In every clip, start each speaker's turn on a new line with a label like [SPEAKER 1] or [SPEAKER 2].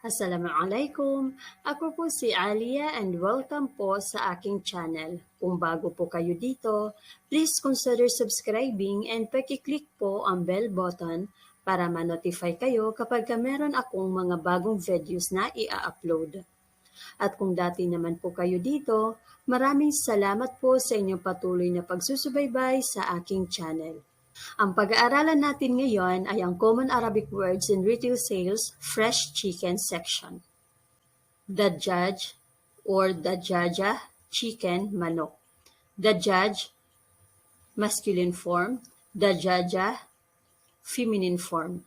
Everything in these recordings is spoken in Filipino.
[SPEAKER 1] Assalamualaikum! Ako po si Alia and welcome po sa aking channel. Kung bago po kayo dito, please consider subscribing and paki-click po ang bell button para ma-notify kayo kapag meron akong mga bagong videos na i-upload. At kung dati naman po kayo dito, maraming salamat po sa inyong patuloy na pagsusubaybay sa aking channel. Ang pag-aaralan natin ngayon ay ang Common Arabic Words in Retail Sales Fresh Chicken section. Dajjaj or dajaja, chicken, manok. Dajjaj, masculine form. Dajaja, feminine form.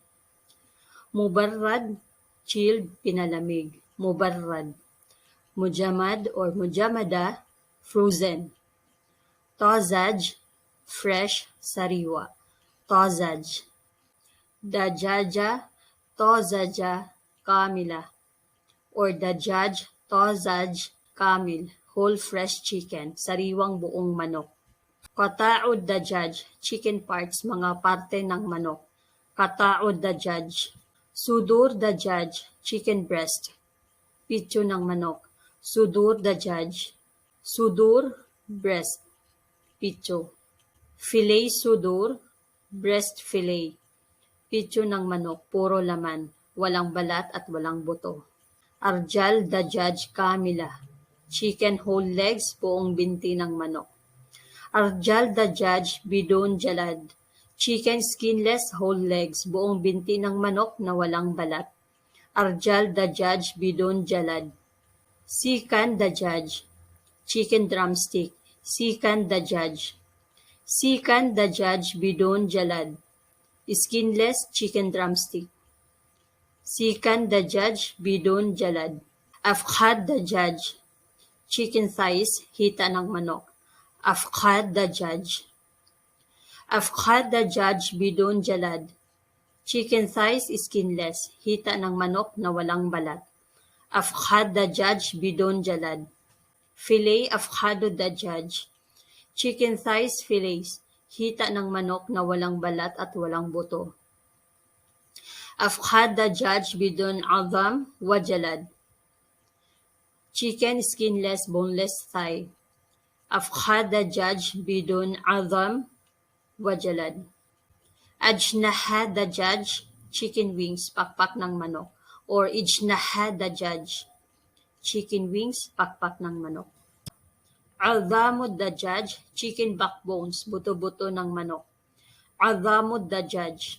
[SPEAKER 1] Mubarrad, chilled, pinalamig. Mubarrad. Mujamad or mujamada, frozen. Tazaj, fresh, sariwa. Tazaj. Dajaja, tazaja, kamila. Or dajaj, tazaj, kamil. Whole fresh chicken, sariwang buong manok. Qata'ud dajaj, chicken parts, mga parte ng manok. Qata'ud dajaj. Sudur dajaj, chicken breast. Pityo ng manok. Sudur dajaj. Sudur, breast. Pityo. Filet sudur, breast fillet. Pityo ng manok, puro laman, walang balat at walang buto. Arjal dajaj kamila, chicken whole legs, buong binti ng manok. Arjal dajaj bidon jalad, chicken skinless whole legs, buong binti ng manok na walang balat. Arjal dajaj bidon jalad. Sikan dajaj, chicken drumstick. Sikan dajaj. Sikan dajaj bidon jalad. Skinless chicken drumstick. Sikan dajaj bidon jalad. Afkhad dajaj. Chicken thighs, hita ng manok. Afkhad dajaj. Afkhad dajaj bidon jalad. Chicken thighs, skinless, hita ng manok na walang balat. Afkhad dajaj bidon jalad. Filet afkhado dajaj. Chicken thighs fillets, hita ng manok na walang balat at walang buto. Afkhad dajaj bidon azam wa jalad. Chicken skinless boneless thigh. Afkhad dajaj bidon azam wa jalad. Ajnaha dajaj, chicken wings, pakpak ng manok. Or ijnaha dajaj, chicken wings, pakpak ng manok. Azamud dajaj, chicken backbones, buto-buto ng manok. Azamud dajaj.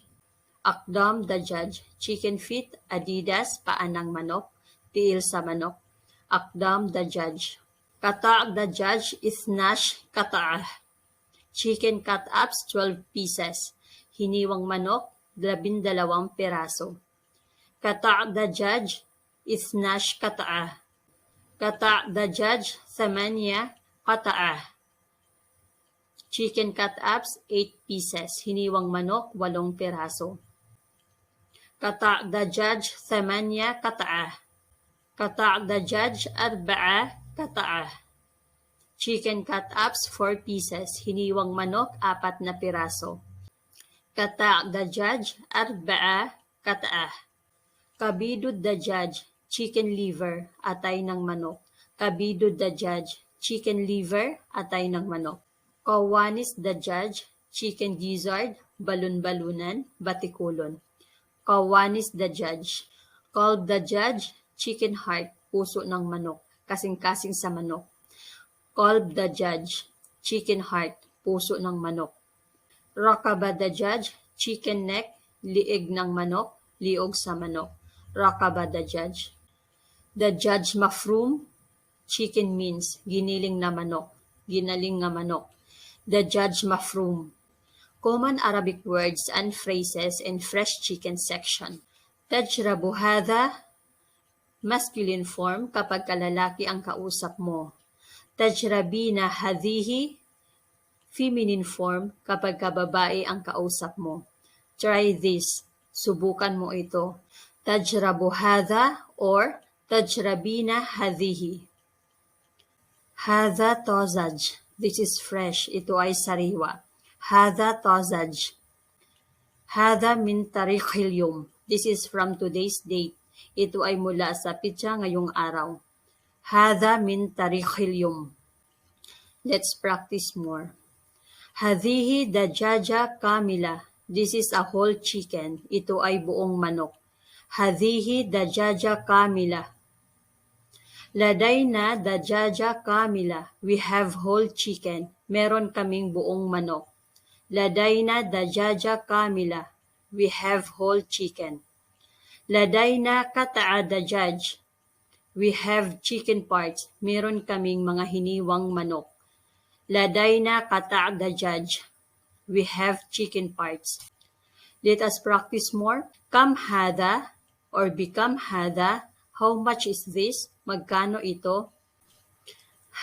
[SPEAKER 1] Akdam dajaj, chicken feet, adidas, paan ng manok, tiil sa manok. Akdam dajaj. Kata' dajaj, isnash kata'ah. Chicken cut-ups, 12 pieces. Hiniwang manok, 12 piraso. Kata' dajaj, isnash kata'ah. Kata' dajaj, 8 kata'ah. Chicken cut-ups, 8 pieces. Hiniwang manok, 8 piraso. Kata' dajaj, 8 kata'ah. Kata' dajaj, 4 kata'ah. Chicken cut-ups, 4 pieces. Hiniwang manok, 4 na piraso. Kata' dajaj, 4 kata'ah. Kabidud dajaj, chicken liver, atay ng manok. Kabidud dajaj, chicken liver, atay ng manok. Kawanis dajaj, chicken gizzard, balon-balunan, batikulon. Kawanis dajaj. Kalb dajaj, chicken heart, puso ng manok, kasing-kasing sa manok. Kalb dajaj, chicken heart, puso ng manok. Rakaba dajaj, chicken neck, liig ng manok, liog sa manok. Rakaba dajaj. Dajaj mafroom, chicken mince, giniling na manok, ginaling nga manok. Dajaj mafroom. Common Arabic words and phrases in fresh chicken section. Tajrabu hadha, masculine form kapag kalalaki ang kausap mo. Tajrabina hadhihi, feminine form kapag kababae ang kausap mo. Try this, subukan mo ito. Tajrabu hadha or tajrabina hadhihi. Hadha tazaj, this is fresh, ito ay sariwa. Hadha tazaj. Hadha min tarikhil yum, this is from today's date. Ito ay mula sa pitsa ngayong araw. Hada min tarikhil yum. Let's practice more. Hadihi dajaja kamila. This is a whole chicken. Ito ay buong manok. Hadihi dajaja kamila. Ladayna dajaja kamila. We have whole chicken. Meron kaming buong manok. Ladayna dajaja kamila. We have whole chicken. Ladayna kata'a dajaj. We have chicken parts. Meron kaming mga hiniwang manok. Ladayna kata'a dajaj. We have chicken parts. Let us practice more. Kam hada or become hada. How much is this? Magkano ito?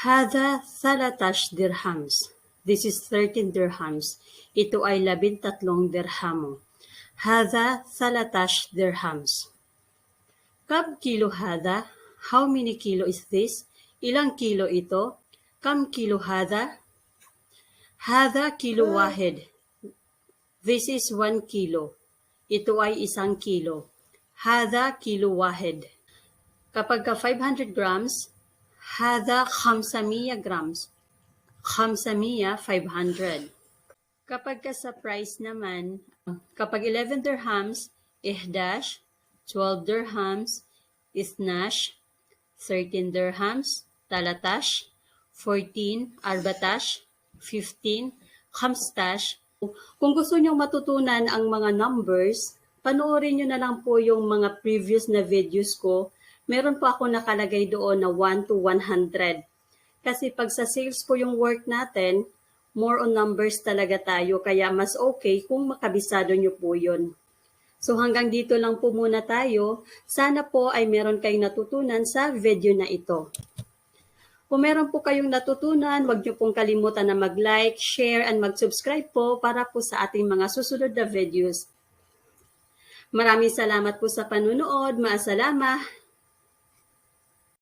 [SPEAKER 1] Hada 13 dirhams. This is 13 dirhams. Ito ay 13 dirhamo. Hada 13 dirhams. Kam kilo hada? How many kilo is this? Ilang kilo ito? Kam kilo hada? Hada kilo wahid. This is 1 kilo. Ito ay 1 kilo. Hada kilo wahid. Kapag ka 500 grams, hada 500 grams. 500, 500. Kapag ka sa price naman, kapag 11 dirhams, 11, 12 dirhams, 12, 13 dirhams, 13, 14, 14, 15, 15. Kung gusto nyo matutunan ang mga numbers, panoorin nyo na lang po yung mga previous na videos ko. Meron po ako nakalagay doon na 1 to 100. Kasi pag sa sales po yung work natin, more on numbers talaga tayo. Kaya mas okay kung makabisado nyo po yun. So hanggang dito lang po muna tayo. Sana po ay meron kayong natutunan sa video na ito. Kung meron po kayong natutunan, huwag nyo pong kalimutan na mag-like, share, and mag-subscribe po para po sa ating mga susunod na videos. Maraming salamat po sa panunood. Maasalama.